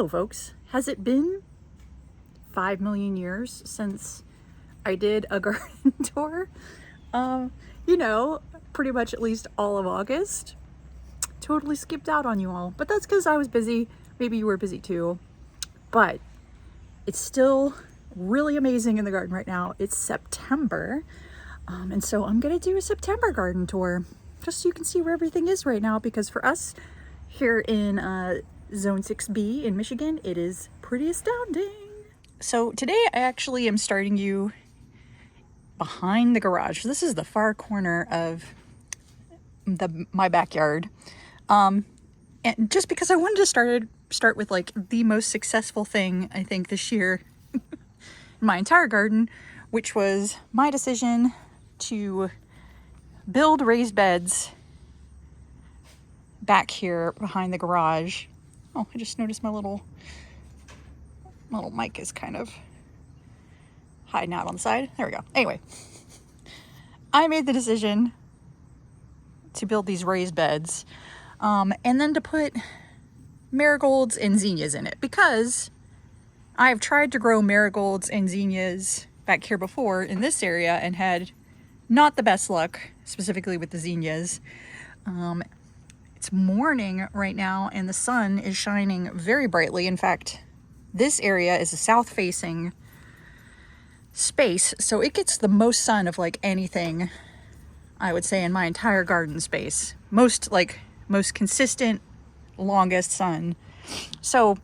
Hello folks, has it been 5 million years since I did a garden tour? You know, pretty much at least all of August. Totally skipped out on you all, but that's because I was busy. Maybe you were busy too, but it's still really amazing in the garden right now. It's September, and so I'm gonna do a September garden tour just so you can see where everything is right now, because for us here in Zone 6B in Michigan, it is pretty astounding. So today I actually am starting you behind the garage. This is the far corner of my backyard. And just because I wanted to start with like the most successful thing I think this year in my entire garden, which was my decision to build raised beds back here behind the garage. Oh, I just noticed my little mic is kind of hiding out on the side. There we go. Anyway, I made the decision to build these raised beds, and then to put marigolds and zinnias in it, because I've tried to grow marigolds and zinnias back here before in this area and had not the best luck, specifically with the zinnias. It's morning right now and the sun is shining very brightly. In fact, this area is a south-facing space, so it gets the most sun of like anything, I would say, in my entire garden space. Most consistent, longest sun. So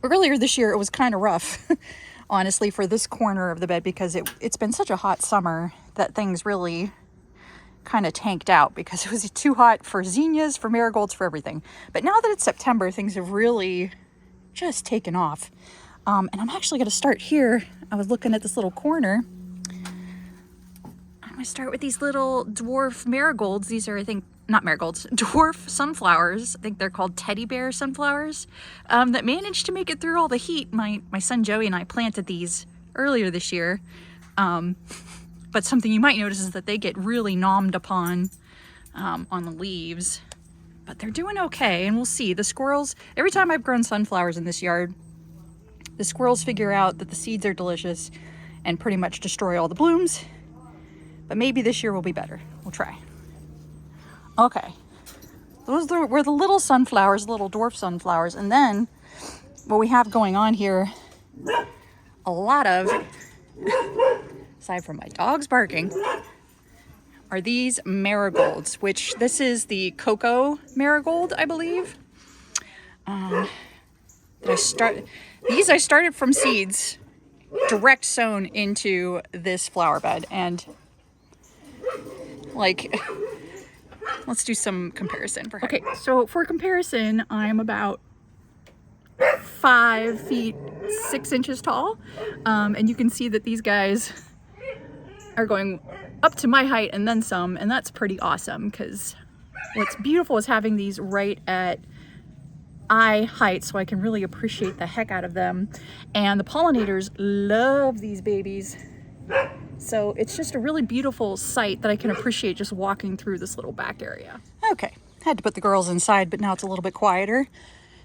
earlier this year it was kind of rough, honestly, for this corner of the bed, because it's been such a hot summer that things really kind of tanked out, because it was too hot for zinnias, for marigolds, for everything. But now that it's September, things have really just taken off. And I'm actually going to start here. I was looking at this little corner. I'm going to start with these little dwarf marigolds. These are, I think, not marigolds, dwarf sunflowers. I think they're called teddy bear sunflowers, that managed to make it through all the heat. My son Joey and I planted these earlier this year. But something you might notice is that they get really nommed upon on the leaves. But they're doing okay, and we'll see. The squirrels, every time I've grown sunflowers in this yard, the squirrels figure out that the seeds are delicious and pretty much destroy all the blooms. But maybe this year will be better. We'll try. Okay. Those were the little sunflowers, little dwarf sunflowers. And then what we have going on here, a lot of, aside from my dogs barking, are these marigolds, which this is the cocoa marigold, I believe. I started from seeds, direct sown into this flower bed, and like, let's do some comparison. Okay, so for comparison, I'm about 5 feet 6 inches tall, and you can see that these guys are going up to my height and then some, and that's pretty awesome, because what's beautiful is having these right at eye height, so I can really appreciate the heck out of them. And the pollinators love these babies, so it's just a really beautiful sight that I can appreciate just walking through this little back area. Okay, had to put the girls inside, but now it's a little bit quieter.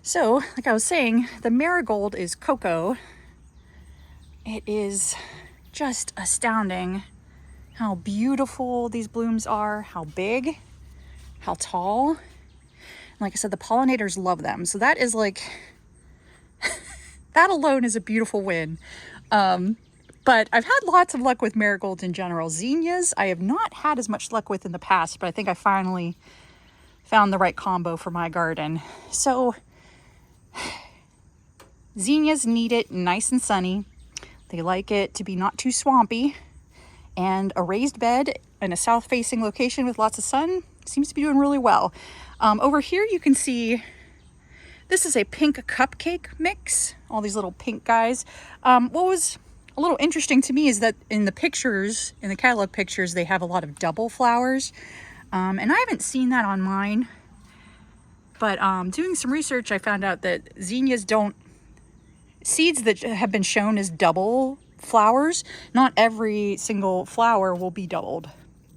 So, like I was saying, the marigold is cocoa. It is just astounding how beautiful these blooms are, how big, how tall. Like I said, the pollinators love them. So that is like, that alone is a beautiful win. But I've had lots of luck with marigolds in general. Zinnias, I have not had as much luck with in the past, but I think I finally found the right combo for my garden. So zinnias need it nice and sunny. They like it to be not too swampy. And a raised bed in a south-facing location with lots of sun seems to be doing really well. Over here you can see this is a pink cupcake mix, all these little pink guys. What was a little interesting to me is that in the pictures, in the catalog pictures, they have a lot of double flowers. And I haven't seen that on mine. But doing some research, I found out that zinnias don't, seeds that have been shown as double flowers, not every single flower will be doubled.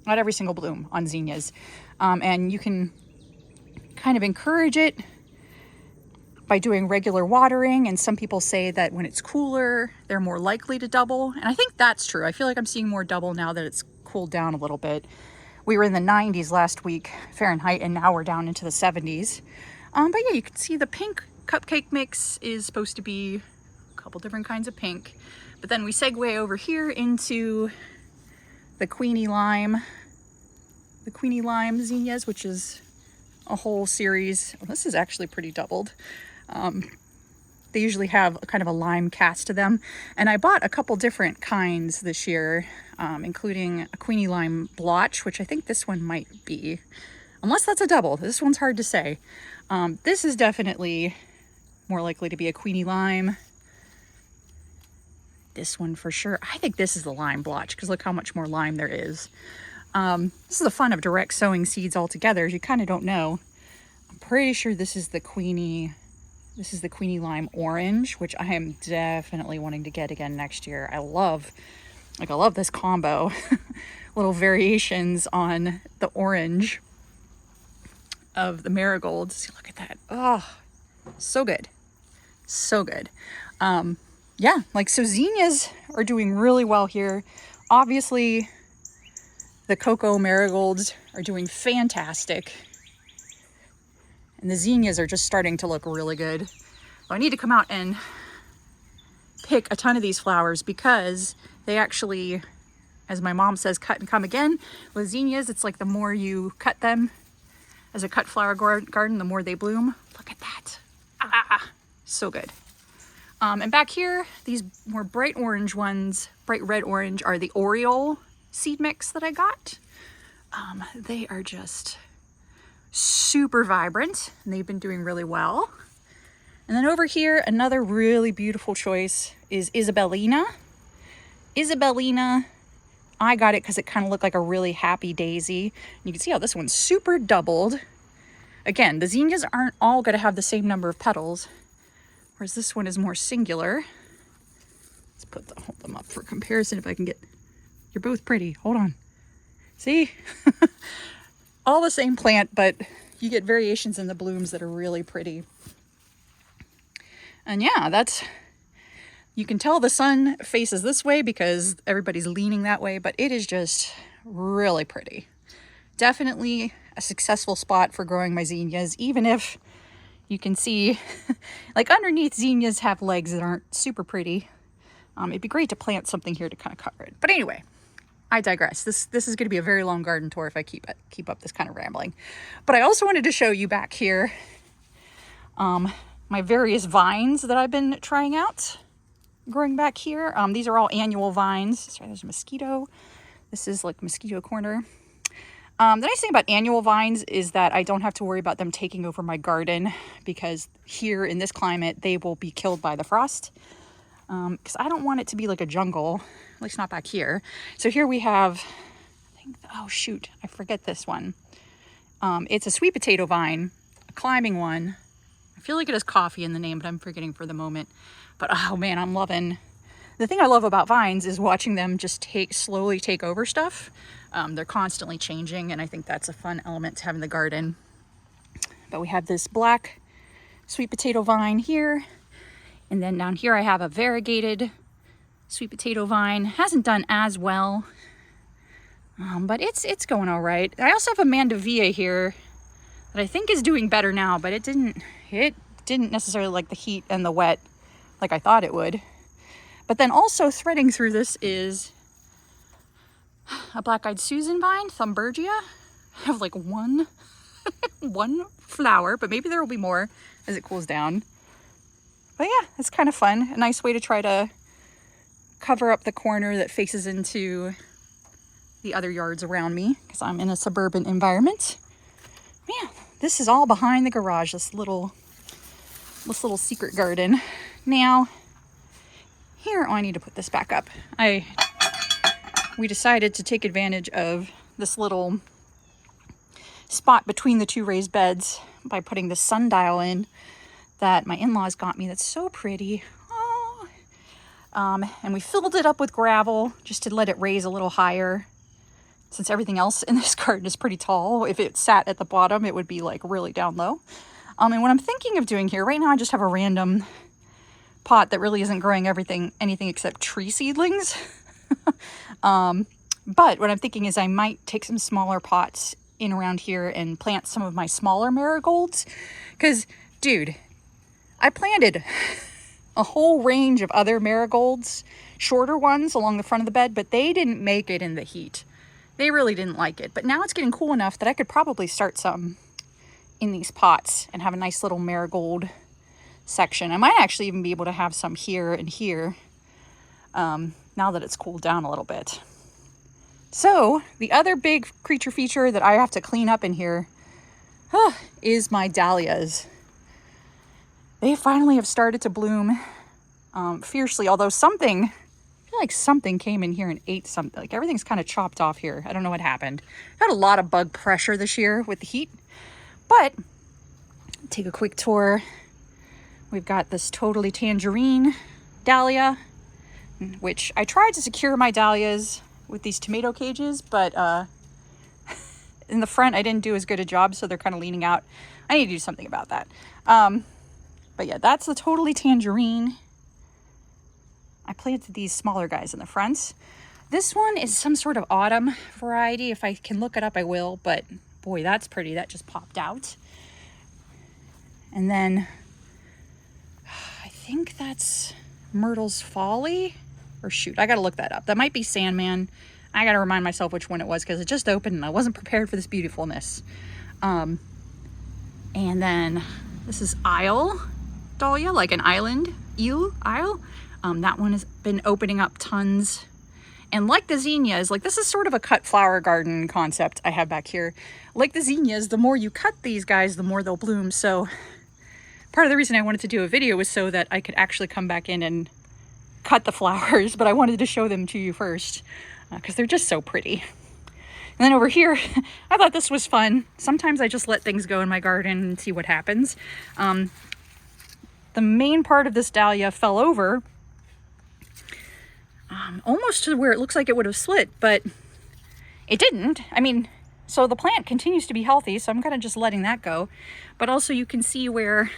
Not every single bloom on zinnias. And you can kind of encourage it by doing regular watering, and some people say that when it's cooler, they're more likely to double. And I think that's true. I feel like I'm seeing more double now that it's cooled down a little bit. We were in the 90s last week, Fahrenheit, and now we're down into the 70s. But yeah, you can see the pink cupcake mix is supposed to be a couple different kinds of pink. But then we segue over here into the Queenie Lime Zinnias, which is a whole series. Well, this is actually pretty doubled. They usually have kind of a lime cast to them. And I bought a couple different kinds this year, including a Queenie Lime blotch, which I think this one might be. Unless that's a double. This one's hard to say. This is definitely more likely to be a Queenie Lime. This one for sure. I think this is the lime blotch because look how much more lime there is. This is the fun of direct sowing seeds all together. You kind of don't know. I'm pretty sure this is the Queenie Lime Orange, which I am definitely wanting to get again next year. I love this combo. Little variations on the orange of the marigolds. See, look at that. Oh, so good. So good. Yeah, like, so zinnias are doing really well here. Obviously, the cocoa marigolds are doing fantastic. And the zinnias are just starting to look really good. So I need to come out and pick a ton of these flowers because they actually, as my mom says, cut and come again. With zinnias, it's like the more you cut them as a cut flower garden, the more they bloom. Look at that. Ah, so good. And back here, these more bright orange ones, bright red orange, are the Oriole seed mix that I got. They are just super vibrant and they've been doing really well. And then over here, another really beautiful choice is Isabellina. Isabellina, I got it because it kind of looked like a really happy daisy. You can see how this one's super doubled. Again, the zinnias aren't all going to have the same number of petals, whereas this one is more singular. Let's hold them up for comparison if I can get, you're both pretty. Hold on. See? All the same plant, but you get variations in the blooms that are really pretty. And yeah, you can tell the sun faces this way because everybody's leaning that way, but it is just really pretty. Definitely a successful spot for growing my zinnias, even if you can see, like, underneath zinnias have legs that aren't super pretty. It'd be great to plant something here to kind of cover it. But anyway, I digress. This is going to be a very long garden tour if I keep up this kind of rambling. But I also wanted to show you back here my various vines that I've been trying out growing back here. These are all annual vines. Sorry, there's a mosquito. This is like mosquito corner. The nice thing about annual vines is that I don't have to worry about them taking over my garden because here in this climate, they will be killed by the frost. Because I don't want it to be like a jungle, at least not back here. So here we have, oh shoot, I forget this one. It's a sweet potato vine, a climbing one. I feel like it has coffee in the name, but I'm forgetting for the moment. But oh man, I'm loving, the thing I love about vines is watching them just slowly take over stuff. They're constantly changing, and I think that's a fun element to have in the garden. But we have this black sweet potato vine here. And then down here I have a variegated sweet potato vine. Hasn't done as well, but it's going all right. I also have a mandevilla here that I think is doing better now, but it didn't necessarily like the heat and the wet like I thought it would. But then also threading through this is a black-eyed Susan vine, Thumbergia. I have like one flower, but maybe there will be more as it cools down. But yeah, it's kind of fun. A nice way to try to cover up the corner that faces into the other yards around me because I'm in a suburban environment. Man, this is all behind the garage, this little secret garden. Now, here, oh, I need to put this back up. We decided to take advantage of this little spot between the two raised beds by putting the sundial in that my in-laws got me. That's so pretty. Oh. And we filled it up with gravel just to let it raise a little higher. Since everything else in this garden is pretty tall, if it sat at the bottom, it would be like really down low. And what I'm thinking of doing here, right now I just have a random pot that really isn't growing anything except tree seedlings. But what I'm thinking is I might take some smaller pots in around here and plant some of my smaller marigolds. Because, dude, I planted a whole range of other marigolds, shorter ones along the front of the bed, but they didn't make it in the heat. They really didn't like it. But now it's getting cool enough that I could probably start some in these pots and have a nice little marigold section. I might actually even be able to have some here and here now that it's cooled down a little bit. So the other big creature feature that I have to clean up in here is my dahlias. They finally have started to bloom fiercely, although I feel like something came in here and ate something. Like everything's kind of chopped off here. I don't know what happened. Had a lot of bug pressure this year with the heat, but take a quick tour. We've got this totally tangerine dahlia, which I tried to secure my dahlias with these tomato cages, but in the front I didn't do as good a job, so they're kind of leaning out. I need to do something about that. But yeah, that's the totally tangerine. I planted these smaller guys in the front. This one is some sort of autumn variety. If I can look it up, I will, but boy, that's pretty. That just popped out. And then I think that's Myrtle's Folly. Or shoot, I gotta look that up. That might be Sandman. I gotta remind myself which one it was because it just opened and I wasn't prepared for this beautifulness. And then this is Isle Dahlia, like an island, Isle. That one has been opening up tons. And like the zinnias, like this is sort of a cut flower garden concept I have back here. Like the zinnias, the more you cut these guys, the more they'll bloom. So part of the reason I wanted to do a video was so that I could actually come back in and cut the flowers, but I wanted to show them to you first because they're just so pretty. And then over here, I thought this was fun. Sometimes I just let things go in my garden and see what happens. The main part of this dahlia fell over almost to where it looks like it would have split, but it didn't. I mean, so the plant continues to be healthy, so I'm kind of just letting that go. But also you can see where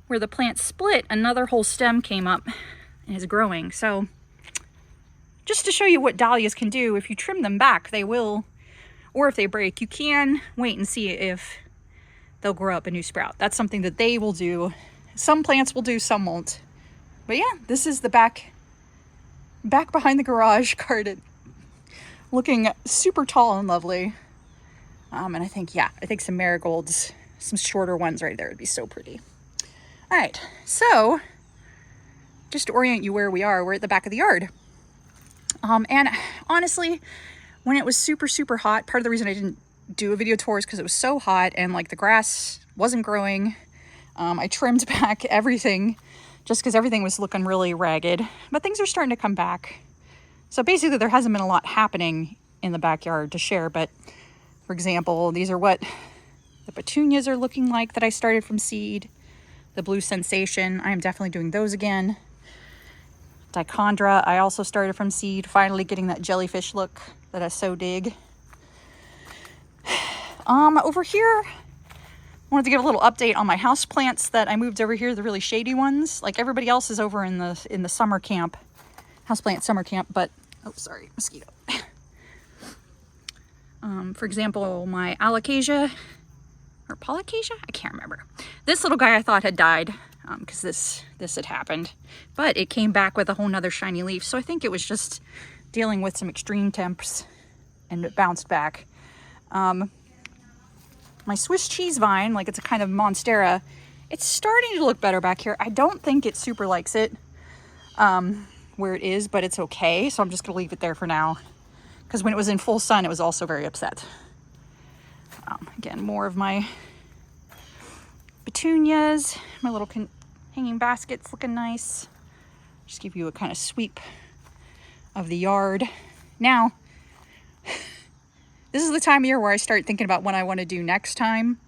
the plant split, another whole stem came up and is growing. So just to show you what dahlias can do, if you trim them back, they will, or if they break, you can wait and see if they'll grow up a new sprout. That's something that they will do. Some plants will do, some won't. But yeah, this is the back behind the garage garden, looking super tall and lovely. And I think some marigolds, some shorter ones right there would be so pretty. All right, so just to orient you where we are, we're at the back of the yard. And honestly, when it was super, super hot, part of the reason I didn't do a video tour is because it was so hot and like the grass wasn't growing. I trimmed back everything just because everything was looking really ragged, but things are starting to come back. So basically there hasn't been a lot happening in the backyard to share, but for example, these are what the petunias are looking like that I started from seed. The Blue Sensation, I am definitely doing those again. Dichondra, I also started from seed, finally getting that jellyfish look that I so dig. Over here, I wanted to give a little update on my house plants that I moved over here, the really shady ones. Like everybody else is over in the summer camp, houseplant summer camp, but, oh, sorry, mosquito. For example, my alocasia, or polycasia? I can't remember. This little guy I thought had died because this had happened, but it came back with a whole nother shiny leaf. So I think it was just dealing with some extreme temps and it bounced back. My Swiss cheese vine, like it's a kind of monstera, it's starting to look better back here. I don't think it super likes it where it is, but it's okay. So I'm just gonna leave it there for now because when it was in full sun, it was also very upset. Again, more of my petunias, my little hanging baskets looking nice. Just give you a kind of sweep of the yard. Now, this is the time of year where I start thinking about what I want to do next time.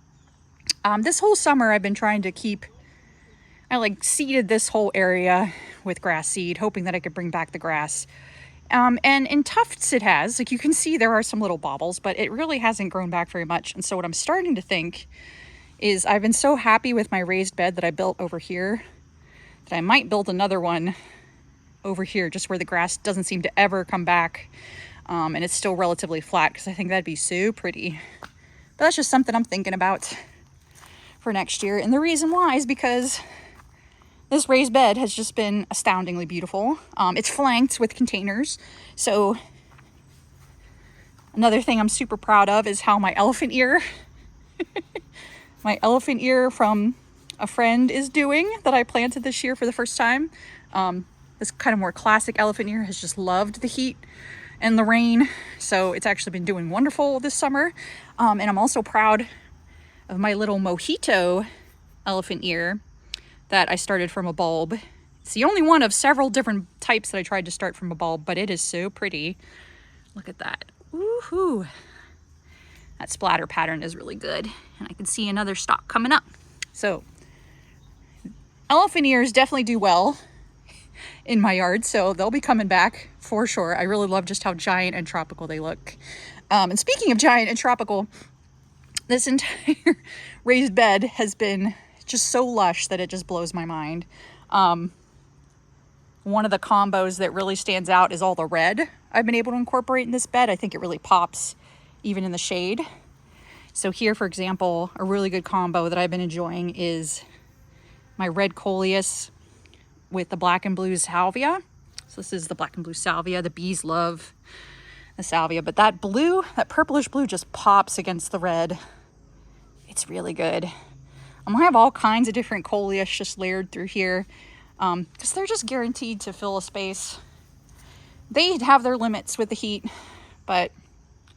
This whole summer I've been trying to I like seeded this whole area with grass seed, hoping that I could bring back the grass. And in tufts it has, like you can see there are some little bobbles, but it really hasn't grown back very much. And so what I'm starting to think is I've been so happy with my raised bed that I built over here that I might build another one over here, just where the grass doesn't seem to ever come back, and it's still relatively flat, because I think that'd be so pretty. But that's just something I'm thinking about for next year. And the reason why is because this raised bed has just been astoundingly beautiful. It's flanked with containers. So another thing I'm super proud of is how my elephant ear, my elephant ear from a friend is doing, that I planted this year for the first time. This kind of more classic elephant ear has just loved the heat and the rain. So it's actually been doing wonderful this summer. And I'm also proud of my little mojito elephant ear that I started from a bulb. It's the only one of several different types that I tried to start from a bulb, but it is so pretty. Look at that. Woohoo! That splatter pattern is really good. And I can see another stalk coming up. So elephant ears definitely do well in my yard, so they'll be coming back for sure. I really love just how giant and tropical they look. And speaking of giant and tropical, this entire raised bed has been just so lush that it just blows my mind. One of the combos that really stands out is all the red I've been able to incorporate in this bed. I think it really pops even in the shade. So here, for example, a really good combo that I've been enjoying is my red coleus with the black and blue salvia. So this is the black and blue salvia. The bees love the salvia, but that blue, that purplish blue, just pops against the red. It's really good. I'm gonna have all kinds of different coleus just layered through here, because they're just guaranteed to fill a space. They have their limits with the heat, but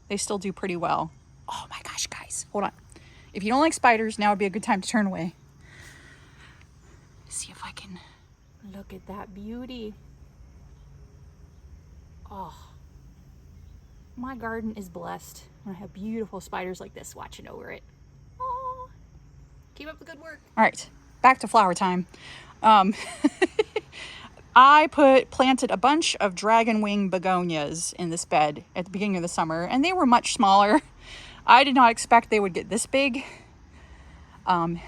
they still do pretty well. Oh my gosh, guys, hold on. If you don't like spiders, now would be a good time to turn away. See if I can look at that beauty. Oh, my garden is blessed when I have beautiful spiders like this watching over it. Oh, keep up the good work. All right, back to flower time. I planted a bunch of dragon wing begonias in this bed at the beginning of the summer, and they were much smaller. I did not expect they would get this big. And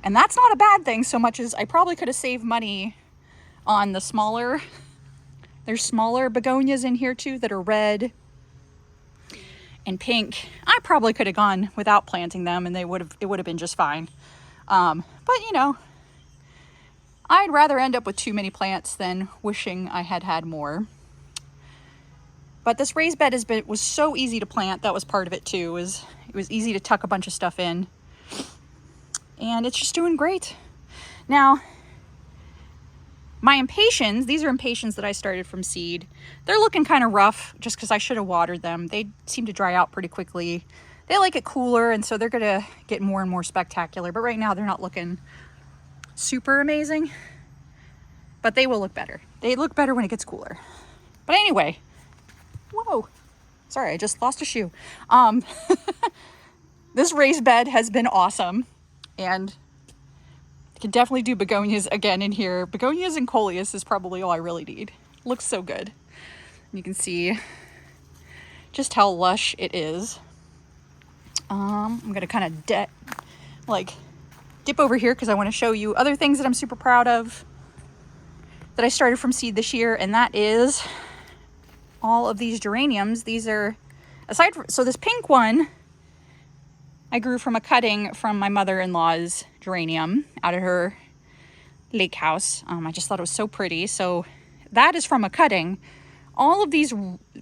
that's not a bad thing, so much as I probably could have saved money on the smaller. There's smaller begonias in here too that are red and pink. I probably could have gone without planting them, and it would have been just fine. But you know, I'd rather end up with too many plants than wishing I had had more. But this raised bed was so easy to plant. That was part of it too. It was easy to tuck a bunch of stuff in, and it's just doing great. Now, my impatiens, these are impatiens that I started from seed. They're looking kind of rough just because I should have watered them. They seem to dry out pretty quickly. They like it cooler, and so they're gonna get more and more spectacular. But right now they're not looking super amazing, but they will look better. They look better when it gets cooler. But anyway, whoa, sorry, I just lost a shoe. This raised bed has been awesome, and I can definitely do begonias again in here. Begonias and coleus is probably all I really need. Looks so good. You can see just how lush it is. I'm gonna kind of dip over here because I want to show you other things that I'm super proud of that I started from seed this year, and that is all of these geraniums. These are, so this pink one I grew from a cutting from my mother-in-law's geranium out of her lake house. I just thought it was so pretty. So that is from a cutting. All of these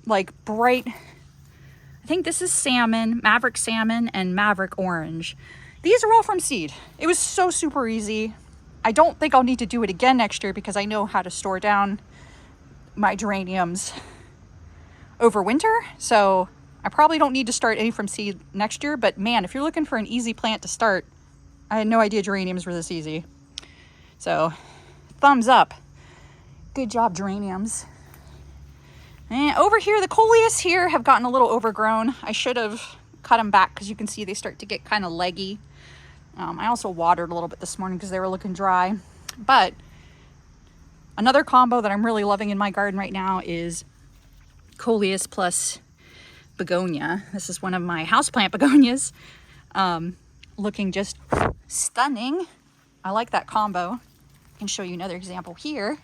like bright, I think this is salmon, maverick salmon, and maverick orange. These are all from seed. It was so super easy. I don't think I'll need to do it again next year because I know how to store down my geraniums over winter. So I probably don't need to start any from seed next year. But man, if you're looking for an easy plant to start, I had no idea geraniums were this easy. So thumbs up. Good job, geraniums. And over here, the coleus here have gotten a little overgrown. I should have cut them back because you can see they start to get kind of leggy. I also watered a little bit this morning because they were looking dry. But another combo that I'm really loving in my garden right now is coleus plus begonia. This is one of my houseplant begonias. Looking just stunning. I like that combo. I can show you another example here.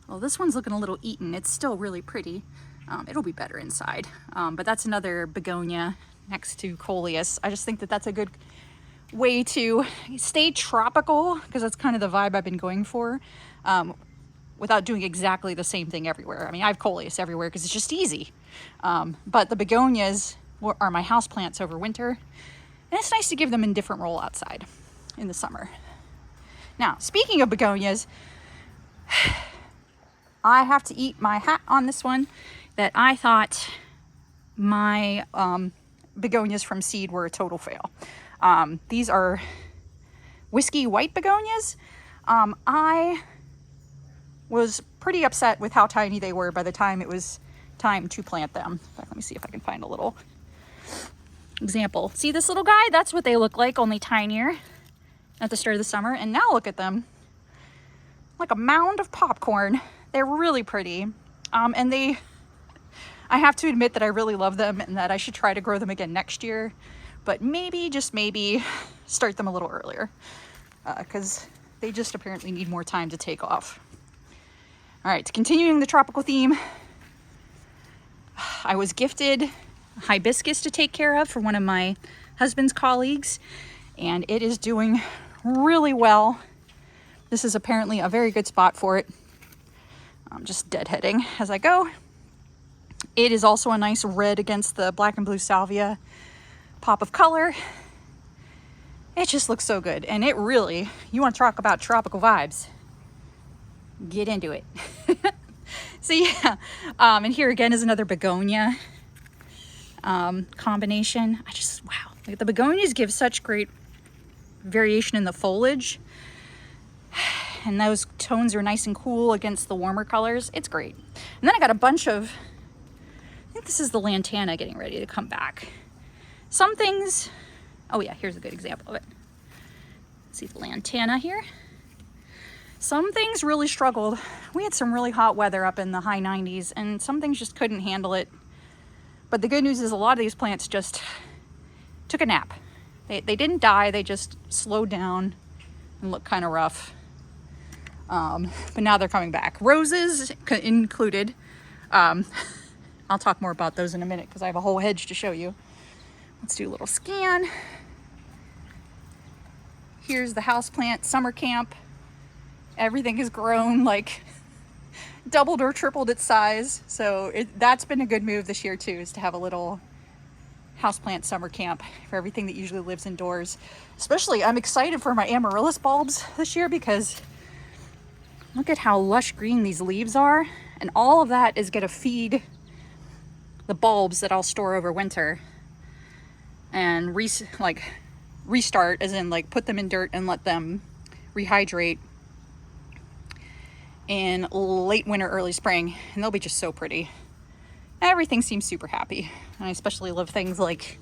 Well, this one's looking a little eaten. It's still really pretty. It'll be better inside. But that's another begonia next to Coleus. I just think that that's a good way to stay tropical, because that's kind of the vibe I've been going for, without doing exactly the same thing everywhere. I mean, I have Coleus everywhere because it's just easy. But the begonias are my house plants over winter, and it's nice to give them a different role outside in the summer. Now, speaking of begonias, I have to eat my hat on this one, that I thought my begonias from seed were a total fail. These are whiskey white begonias. I was pretty upset with how tiny they were by the time it was time to plant them. In fact, let me see if I can find a little example. See this little guy? That's what they look like, only tinier at the start of the summer. And now look at them, like a mound of popcorn. They're really pretty. And I have to admit that I really love them and that I should try to grow them again next year. But maybe, just maybe, start them a little earlier, because they just apparently need more time to take off. All right, continuing the tropical theme, I was gifted hibiscus to take care of for one of my husband's colleagues, and it is doing really well. This is apparently a very good spot for it. I'm just deadheading as I go. It is also a nice red against the black and blue salvia pop of color. It just looks so good, and it really, you want to talk about tropical vibes, get into it. So yeah, and here again is another begonia combination. Wow, like the begonias give such great variation in the foliage, and those tones are nice and cool against the warmer colors. It's great. And then I got a bunch of, I think this is the lantana getting ready to come back. Some things, oh yeah, here's a good example of it. See the lantana here? Some things really struggled. We had some really hot weather up in the high 90s, and some things just couldn't handle it. But the good news is a lot of these plants just took a nap. They didn't die, they just slowed down and looked kind of rough. But now they're coming back. Roses included. I'll talk more about those in a minute because I have a whole hedge to show you. Let's do a little scan. Here's the houseplant summer camp. Everything has grown, like doubled or tripled its size. So that's been a good move this year too, is to have a little houseplant summer camp for everything that usually lives indoors. Especially, I'm excited for my amaryllis bulbs this year because look at how lush green these leaves are. And all of that is gonna feed the bulbs that I'll store over winter and restart, as in like put them in dirt and let them rehydrate in late winter, early spring, and they'll be just so pretty. Everything seems super happy. And I especially love things like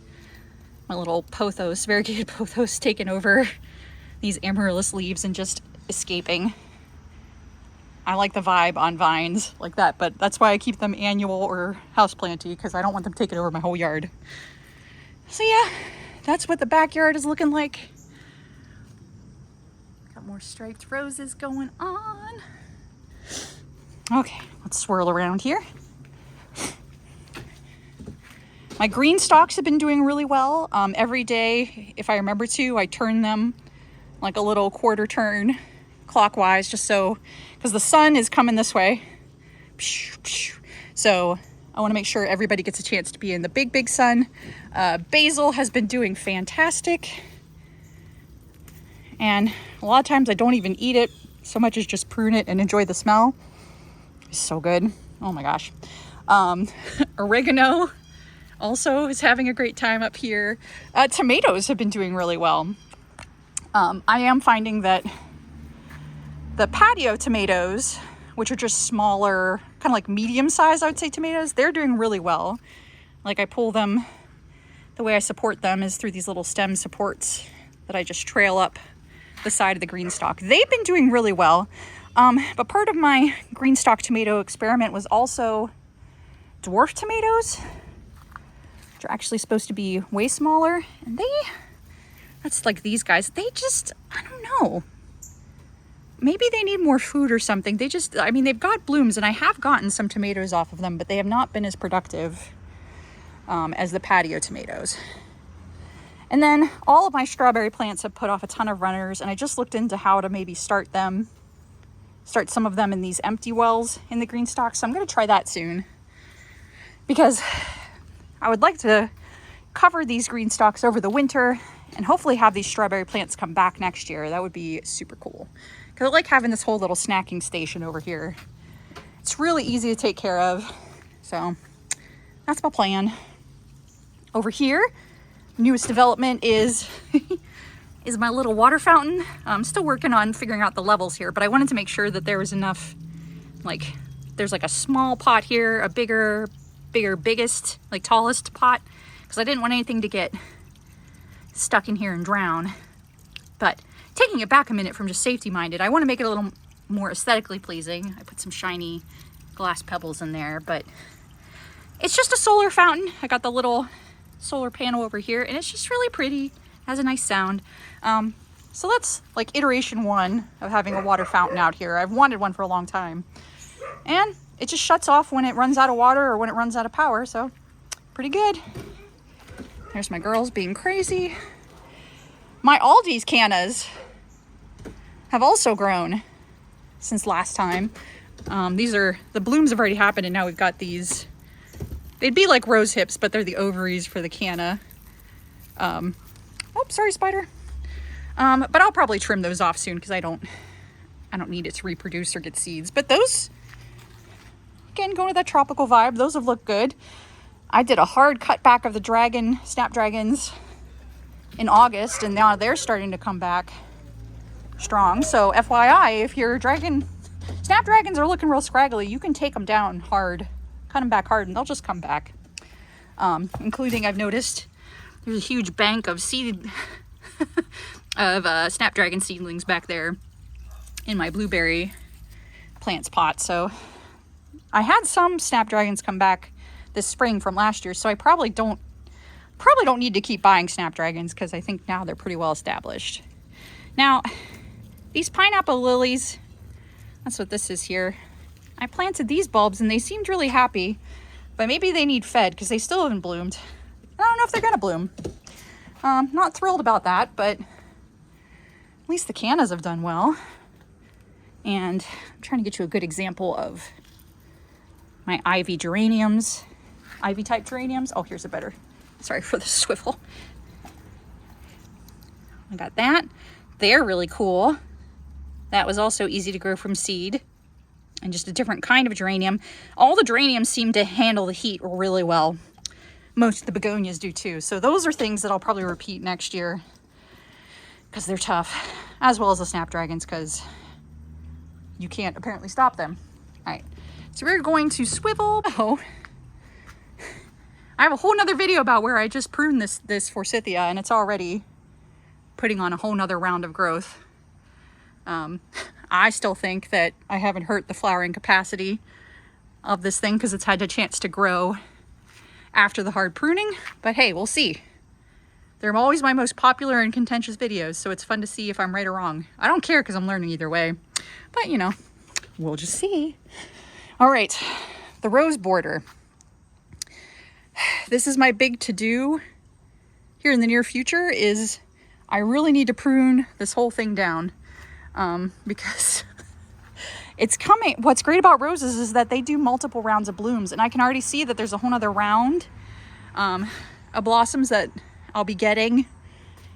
my little pothos, variegated pothos, taking over these amaryllis leaves and just escaping. I like the vibe on vines like that, but that's why I keep them annual or houseplanty, because I don't want them taking over my whole yard. So yeah, that's what the backyard is looking like. Got more striped roses going on. Okay, let's swirl around here. My green stalks have been doing really well. Every day, if I remember to, I turn them like a little quarter turn clockwise, just so, because the sun is coming this way. So I want to make sure everybody gets a chance to be in the big sun. Basil has been doing fantastic. And a lot of times I don't even eat it so much as just prune it and enjoy the smell. It's so good. Oh my gosh. Oregano also is having a great time up here. Tomatoes have been doing really well. I am finding that the patio tomatoes, which are just smaller, kind of like medium size, I would say, tomatoes, they're doing really well. Like I pull them, the way I support them is through these little stem supports that I just trail up the side of the green stalk. They've been doing really well. But part of my green stalk tomato experiment was also dwarf tomatoes, which are actually supposed to be way smaller. And That's like these guys. They just, I don't know. Maybe they need more food or something. They just, I mean, they've got blooms, and I have gotten some tomatoes off of them, but they have not been as productive as the patio tomatoes. And then all of my strawberry plants have put off a ton of runners, and I just looked into how to maybe start some of them in these empty wells in the green stalks. So I'm going to try that soon, because I would like to cover these green stalks over the winter and hopefully have these strawberry plants come back next year. That would be super cool, because I like having this whole little snacking station over here. It's really easy to take care of. So that's my plan. Over here, newest development is is my little water fountain. I'm still working on figuring out the levels here, but I wanted to make sure that there was enough, like there's like a small pot here, a bigger, biggest, like tallest pot, because I didn't want anything to get stuck in here and drown. But taking it back a minute from just safety minded, I want to make it a little more aesthetically pleasing. I put some shiny glass pebbles in there, but it's just a solar fountain. I got the little solar panel over here, and it's just really pretty. It has a nice sound. So that's like iteration 1 of having a water fountain out here. I've wanted one for a long time, and it just shuts off when it runs out of water or when it runs out of power. So pretty good. There's my girls being crazy. My Aldi's cannas have also grown since last time. These are, the blooms have already happened, and now we've got these. They'd be like rose hips, but they're the ovaries for the canna. Oh, sorry, spider. But I'll probably trim those off soon, because I don't need it to reproduce or get seeds. But those, again, going with that tropical vibe, those have looked good. I did a hard cut back of the snapdragons in August, and now they're starting to come back strong. So FYI, if your snapdragons are looking real scraggly, you can take them down hard, cut them back hard, and they'll just come back. Including, I've noticed there's a huge bank of of snapdragon seedlings back there in my blueberry plants pot. So I had some snapdragons come back this spring from last year, so I probably don't need to keep buying snapdragons, because I think now they're pretty well established. Now, these pineapple lilies, that's what this is here. I planted these bulbs and they seemed really happy, but maybe they need fed, because they still haven't bloomed. I don't know if they're gonna bloom. Not thrilled about that, but at least the cannas have done well. And I'm trying to get you a good example of my ivy geraniums, ivy type geraniums. Oh, here's a better, sorry for the swivel. I got that. They're really cool. That was also easy to grow from seed, and just a different kind of geranium. All the geraniums seem to handle the heat really well. Most of the begonias do too. So those are things that I'll probably repeat next year, because they're tough, as well as the snapdragons, because you can't apparently stop them. All right, so we're going to swivel. Oh, I have a whole nother video about where I just pruned this forsythia, and it's already putting on a whole nother round of growth. I still think that I haven't hurt the flowering capacity of this thing, because it's had a chance to grow after the hard pruning, but hey, we'll see. They're always my most popular and contentious videos, so it's fun to see if I'm right or wrong. I don't care, because I'm learning either way, but you know, we'll just see. All right, the rose border. This is my big to-do here in the near future, is I really need to prune this whole thing down, because it's coming. What's great about roses is that they do multiple rounds of blooms, and I can already see that there's a whole nother round of blossoms that I'll be getting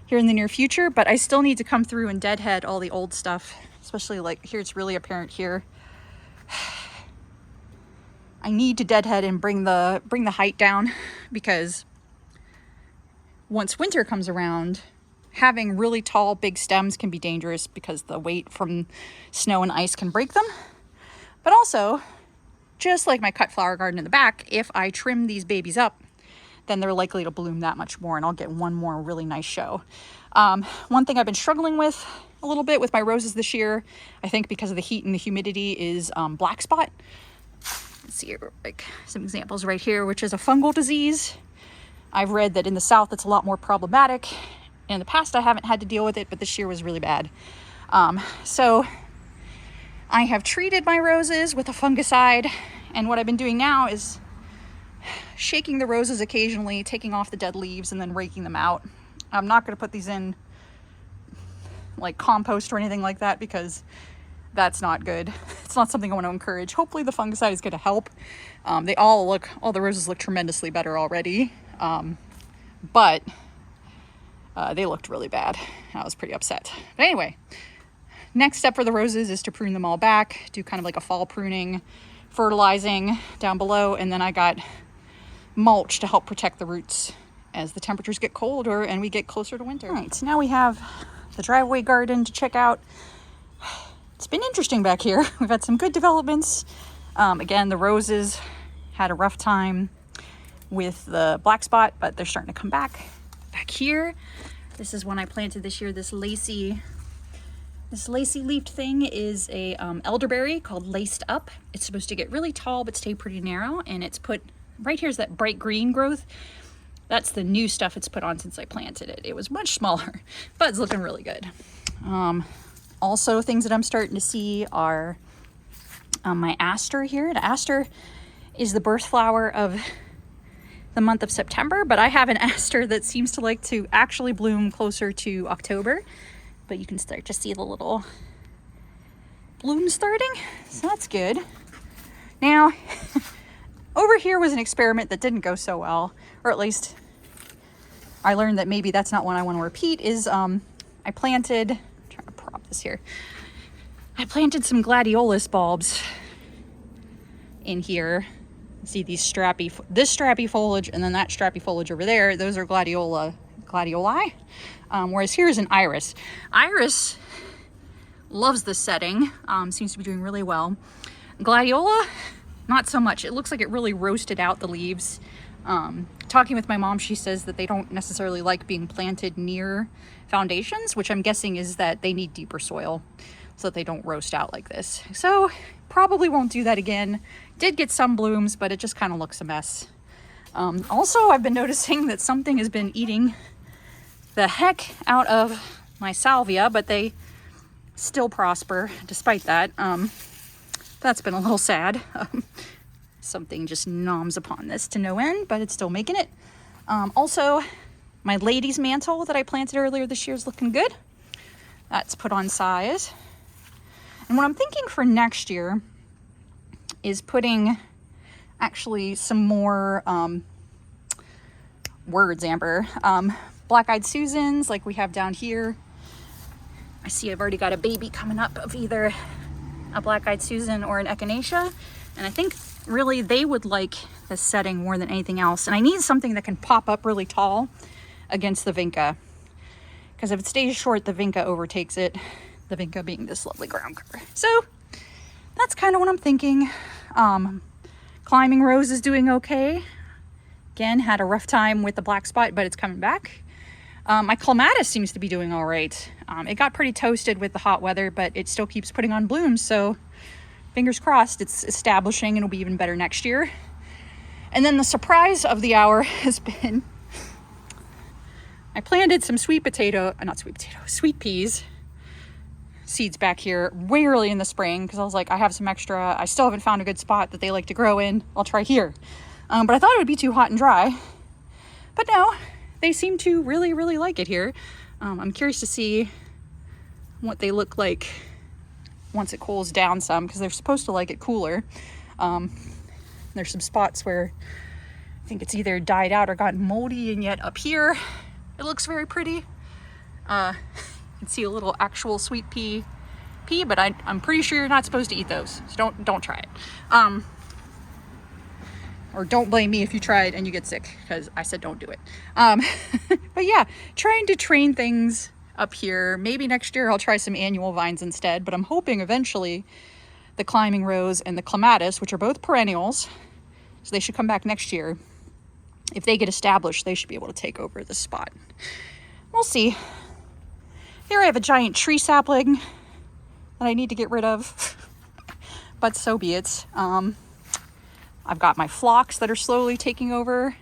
here in the near future, but I still need to come through and deadhead all the old stuff, especially like here. It's really apparent here. I need to deadhead and bring the height down, because once winter comes around, having really tall, big stems can be dangerous, because the weight from snow and ice can break them. But also, just like my cut flower garden in the back, if I trim these babies up, then they're likely to bloom that much more, and I'll get one more really nice show. One thing I've been struggling with a little bit with my roses this year, I think because of the heat and the humidity, is black spot. Let's see here, like some examples right here, which is a fungal disease. I've read that in the South it's a lot more problematic, In the past, I haven't had to deal with it, but this year was really bad. So I have treated my roses with a fungicide, and what I've been doing now is shaking the roses occasionally, taking off the dead leaves, and then raking them out. I'm not going to put these in like compost or anything like that because that's not good. It's not something I want to encourage. Hopefully the fungicide is going to help. All the roses look tremendously better already. But they looked really bad. I was pretty upset. But anyway, next step for the roses is to prune them all back, do kind of like a fall pruning, fertilizing down below, and then I got mulch to help protect the roots as the temperatures get colder and we get closer to winter. All right, so now we have the driveway garden to check out. It's been interesting back here. We've had some good developments. Again, the roses had a rough time with the black spot, but they're starting to come back. Back here, this is one I planted this year. This lacy leafed thing is a elderberry called Laced Up. It's supposed to get really tall but stay pretty narrow, and it's put right here's that bright green growth. That's the new stuff it's put on since I planted it. It was much smaller, but it's looking really good. Also, things that I'm starting to see are my aster here. The aster is the birth flower of the month of September, but I have an aster that seems to like to actually bloom closer to October. But you can start to see the little blooms starting, so that's good. Now, over here was an experiment that didn't go so well, or at least I learned that maybe that's not one I want to repeat, is I planted, I'm trying to prop this here, I planted some gladiolus bulbs in here. See these this strappy foliage and then that strappy foliage over there, those are gladioli. Whereas here's an iris. Iris loves the setting, seems to be doing really well. Gladiola, not so much. It looks like it really roasted out the leaves. Talking with my mom, she says that they don't necessarily like being planted near foundations, which I'm guessing is that they need deeper soil so that they don't roast out like this. So probably won't do that again. Did get some blooms, but it just kind of looks a mess. Also, I've been noticing that something has been eating the heck out of my salvia, but they still prosper despite that. That's been a little sad. Something just noms upon this to no end, but it's still making it. Also, my lady's mantle that I planted earlier this year is looking good. That's put on size. And what I'm thinking for next year is putting actually some more words, Amber. Black-eyed Susans like we have down here. I see I've already got a baby coming up of either a black-eyed Susan or an echinacea, and I think really they would like the setting more than anything else. And I need something that can pop up really tall against the vinca, because if it stays short, the vinca overtakes it, the vinca being this lovely ground cover. So that's kind of what I'm thinking. Climbing rose is doing okay. Again, had a rough time with the black spot, but it's coming back. My clematis seems to be doing all right. It got pretty toasted with the hot weather, but it still keeps putting on blooms, so fingers crossed it's establishing and it'll be even better next year. And then the surprise of the hour has been I planted some sweet peas seeds back here way early in the spring because I was like, I have some extra. I still haven't found a good spot that they like to grow in. I'll try here. But I thought it would be too hot and dry. But no, they seem to really, really like it here. I'm curious to see what they look like once it cools down some, because they're supposed to like it cooler. There's some spots where I think it's either died out or gotten moldy, and yet up here it looks very pretty. You can see a little actual sweet pea, but I'm pretty sure you're not supposed to eat those, so don't try it. Or don't blame me if you try it and you get sick, because I said don't do it. But yeah, trying to train things up here. Maybe next year I'll try some annual vines instead, but I'm hoping eventually the climbing rose and the clematis, which are both perennials, so they should come back next year. If they get established, they should be able to take over this spot. We'll see. Here I have a giant tree sapling that I need to get rid of, but so be it. I've got my phlox that are slowly taking over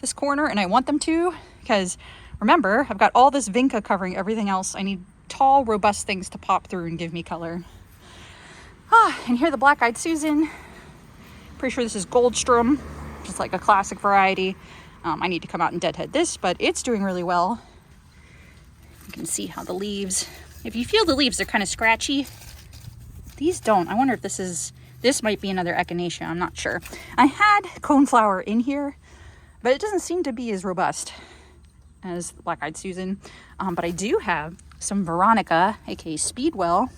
this corner, and I want them to, because Remember, I've got all this vinca covering everything else. I need tall, robust things to pop through and give me color. And here the black-eyed Susan. Pretty sure this is Goldstrom, just like a classic variety. I need to come out and deadhead this, but it's doing really well. You can see how the leaves, if you feel the leaves, they're kind of scratchy. These don't. I wonder if this might be another echinacea. I'm not sure. I had coneflower in here, but it doesn't seem to be as robust as the black-eyed Susan. But I do have some Veronica, aka Speedwell,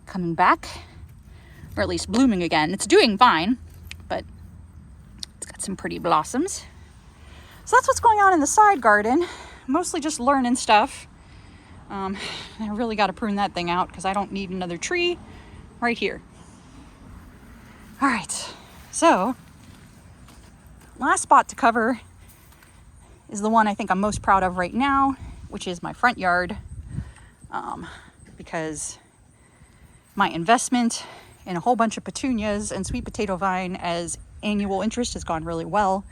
coming back, or at least blooming again. It's doing fine, but it's got some pretty blossoms. So that's what's going on in the side garden. Mostly just learning stuff. I really got to prune that thing out because I don't need another tree right here. All right, so last spot to cover is the one I think I'm most proud of right now, which is my front yard, because my investment in a whole bunch of petunias and sweet potato vine as annual interest has gone really well.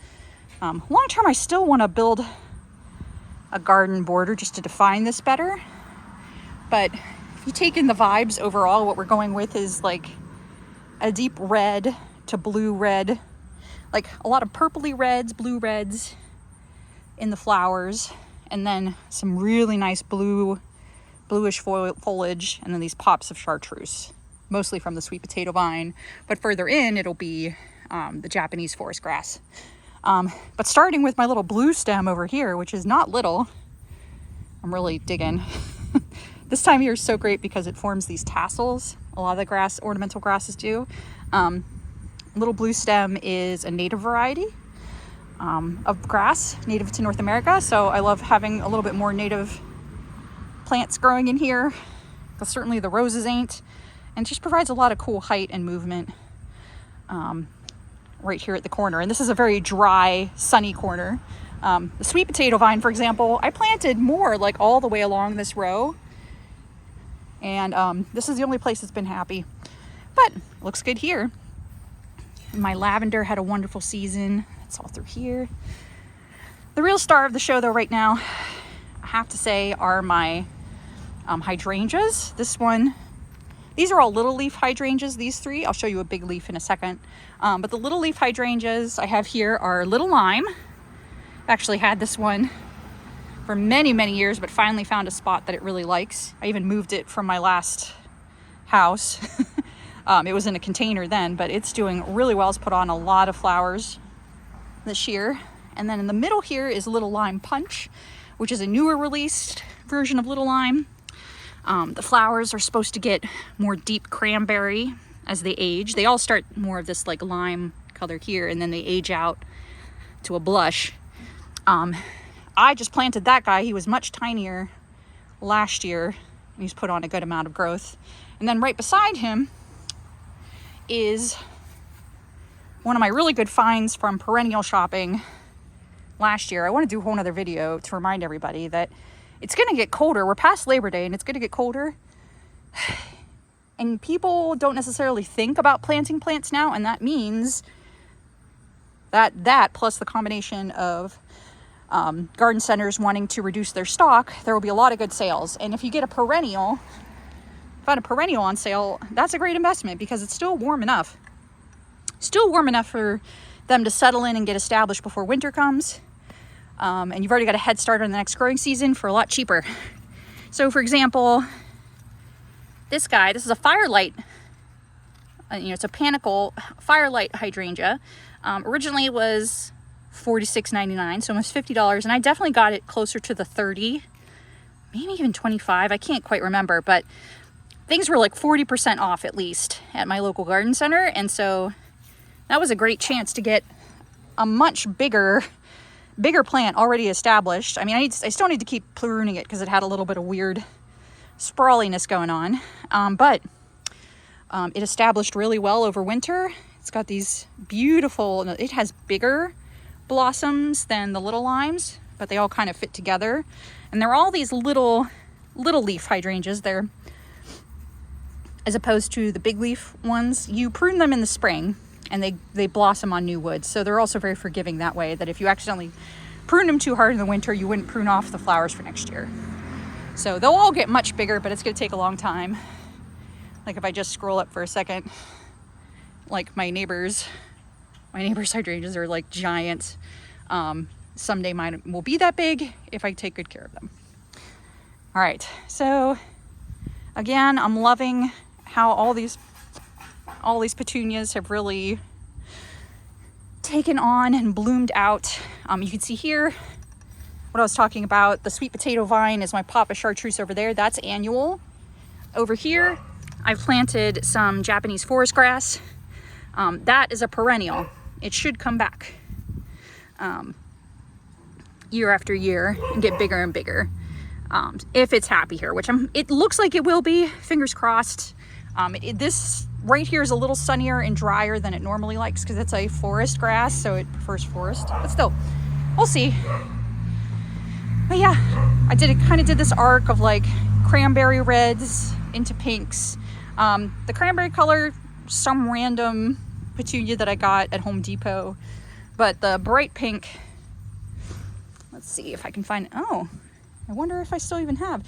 Long term, I still want to build a garden border just to define this better. But if you take in the vibes overall, what we're going with is like a deep red to blue red, like a lot of purpley reds, blue reds in the flowers, and then some really nice bluish foliage, and then these pops of chartreuse, mostly from the sweet potato vine. But further in, it'll be the Japanese forest grass. But starting with my little blue stem over here, which is not little, I'm really digging. This time of year is so great because it forms these tassels. A lot of the ornamental grasses do. Little blue stem is a native variety of grass, native to North America. So I love having a little bit more native plants growing in here, because certainly the roses ain't. And it just provides a lot of cool height and movement right here at the corner. And this is a very dry, sunny corner. The sweet potato vine, for example, I planted more like all the way along this row. And this is the only place that's been happy. But it looks good here. And my lavender had a wonderful season. It's all through here. The real star of the show, though, right now, I have to say, are my hydrangeas. This one, these are all little leaf hydrangeas, these three. I'll show you a big leaf in a second. But the little leaf hydrangeas I have here are Little Lime. I've actually had this one for many, many years, but finally found a spot that it really likes. I even moved it from my last house. It was in a container then, but it's doing really well. It's put on a lot of flowers this year. And then in the middle here is Little Lime Punch, which is a newer released version of Little Lime. The flowers are supposed to get more deep cranberry as they age. They all start more of this like lime color here, and then they age out to a blush. I just planted that guy. He was much tinier last year, and he's put on a good amount of growth. And then right beside him is one of my really good finds from perennial shopping last year. I want to do a whole nother video to remind everybody that it's going to get colder. We're past Labor Day and it's going to get colder. And people don't necessarily think about planting plants now. And that means that plus the combination of garden centers wanting to reduce their stock, there will be a lot of good sales. And if you get a perennial, find a perennial on sale, that's a great investment because it's still warm enough. Still warm enough for them to settle in and get established before winter comes. And you've already got a head start on the next growing season for a lot cheaper. So for example, this is a firelight, it's a panicle firelight hydrangea. Originally it was $46.99, so almost $50. And I definitely got it closer to the 30, maybe even 25. I can't quite remember, but things were like 40% off at least at my local garden center. And so that was a great chance to get a much bigger plant already established. I mean, I still need to keep pruning it because it had a little bit of weird sprawliness going on. But it established really well over winter. It's got these beautiful, it has bigger blossoms than the little limes, but they all kind of fit together. And they're all these little leaf hydrangeas. They're, as opposed to the big leaf ones, you prune them in the spring and they blossom on new wood. So they're also very forgiving that way, that if you accidentally prune them too hard in the winter, you wouldn't prune off the flowers for next year. So they'll all get much bigger, but it's going to take a long time. Like if I just scroll up for a second, like my neighbor's hydrangeas are like giant. Someday mine will be that big if I take good care of them. All right, so again, I'm loving how all these petunias have really taken on and bloomed out. You can see here what I was talking about. The sweet potato vine is my Papa chartreuse over there. That's annual. Over here, I've planted some Japanese forest grass. That is a perennial. It should come back year after year and get bigger and bigger if it's happy here, which it looks like it will be. Fingers crossed. This right here is a little sunnier and drier than it normally likes because it's a forest grass, so it prefers forest. But still, we'll see. But yeah, I kind of did this arc of like cranberry reds into pinks. The cranberry color, some random petunia that I got at Home Depot, but the bright pink, let's see if I can find, oh, I wonder if I still even have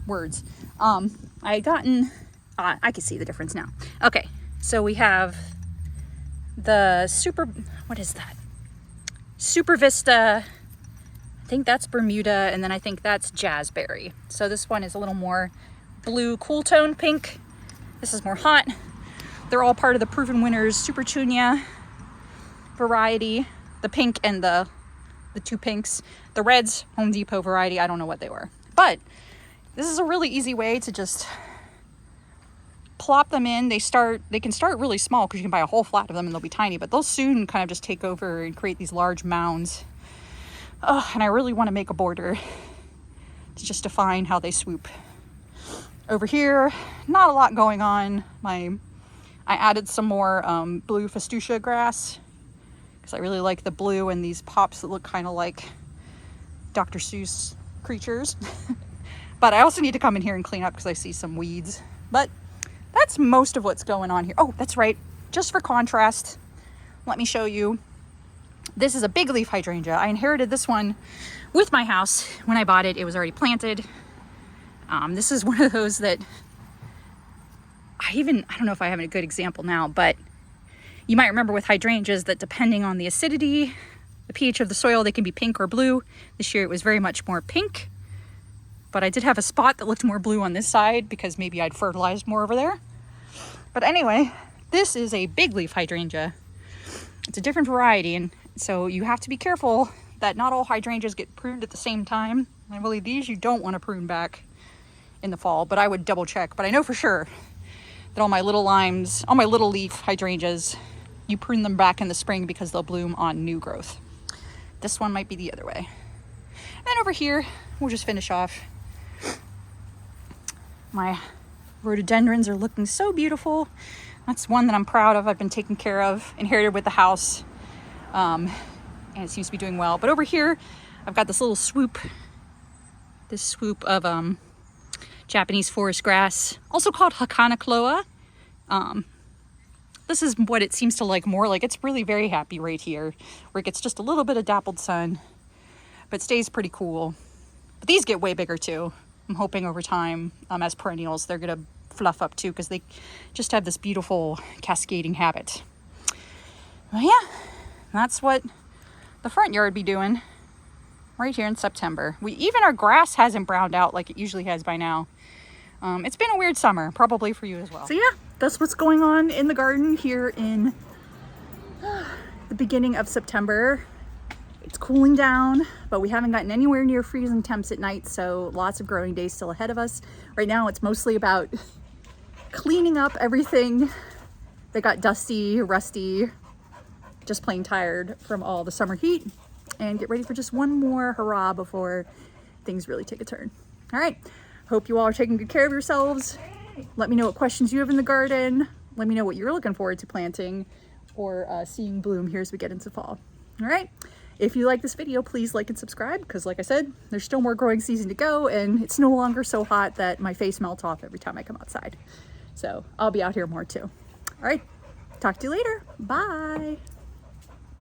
words. I can see the difference now. Okay, so we have the what is that? Super Vista, I think that's Bermuda, and then I think that's Jazzberry. So this one is a little more blue, cool tone pink. This is more hot. They're all part of the Proven Winners Super Tunia variety. The pink and the two pinks. The reds, Home Depot variety, I don't know what they were. But this is a really easy way to just plop them in. They can start really small because you can buy a whole flat of them and they'll be tiny, but they'll soon kind of just take over and create these large mounds. Oh, and I really want to make a border to just define how they swoop. Over here, not a lot going on. I added some more blue festucia grass because I really like the blue and these pops that look kind of like Dr. Seuss creatures. But I also need to come in here and clean up because I see some weeds. But that's most of what's going on here. Oh, that's right. Just for contrast, let me show you. This is a big leaf hydrangea. I inherited this one with my house. When I bought it, it was already planted. This is one of those that I don't know if I have a good example now, but you might remember with hydrangeas that depending on the acidity, the pH of the soil, they can be pink or blue. This year it was very much more pink, but I did have a spot that looked more blue on this side because maybe I'd fertilized more over there. But anyway, this is a big leaf hydrangea. It's a different variety, and so you have to be careful that not all hydrangeas get pruned at the same time. I believe these you don't want to prune back in the fall, but I would double check. But I know for sure that all my little limes, all my little leaf hydrangeas, you prune them back in the spring because they'll bloom on new growth. This one might be the other way. And then over here, we'll just finish off. My rhododendrons are looking so beautiful. That's one that I'm proud of. I've been taking care of, inherited with the house, and it seems to be doing well. But over here, I've got this little swoop of Japanese forest grass, also called Hakanakloa. This is what it seems to like more like. It's really very happy right here, where it gets just a little bit of dappled sun, but stays pretty cool. But these get way bigger too. I'm hoping over time, as perennials, they're gonna fluff up too, because they just have this beautiful cascading habit. Well, yeah, that's what the front yard be doing right here in September. Even our grass hasn't browned out like it usually has by now. It's been a weird summer, probably for you as well. So yeah, that's what's going on in the garden here in the beginning of September. It's cooling down, but we haven't gotten anywhere near freezing temps at night, so lots of growing days still ahead of us. Right now, it's mostly about cleaning up everything that got dusty, rusty, just plain tired from all the summer heat, and get ready for just one more hurrah before things really take a turn. All right, hope you all are taking good care of yourselves. Let me know what questions you have in the garden. Let me know what you're looking forward to planting or seeing bloom here as we get into fall. All right. If you like this video, please like and subscribe, because like I said, there's still more growing season to go, and it's no longer so hot that my face melts off every time I come outside. So I'll be out here more too. All right, talk to you later. Bye.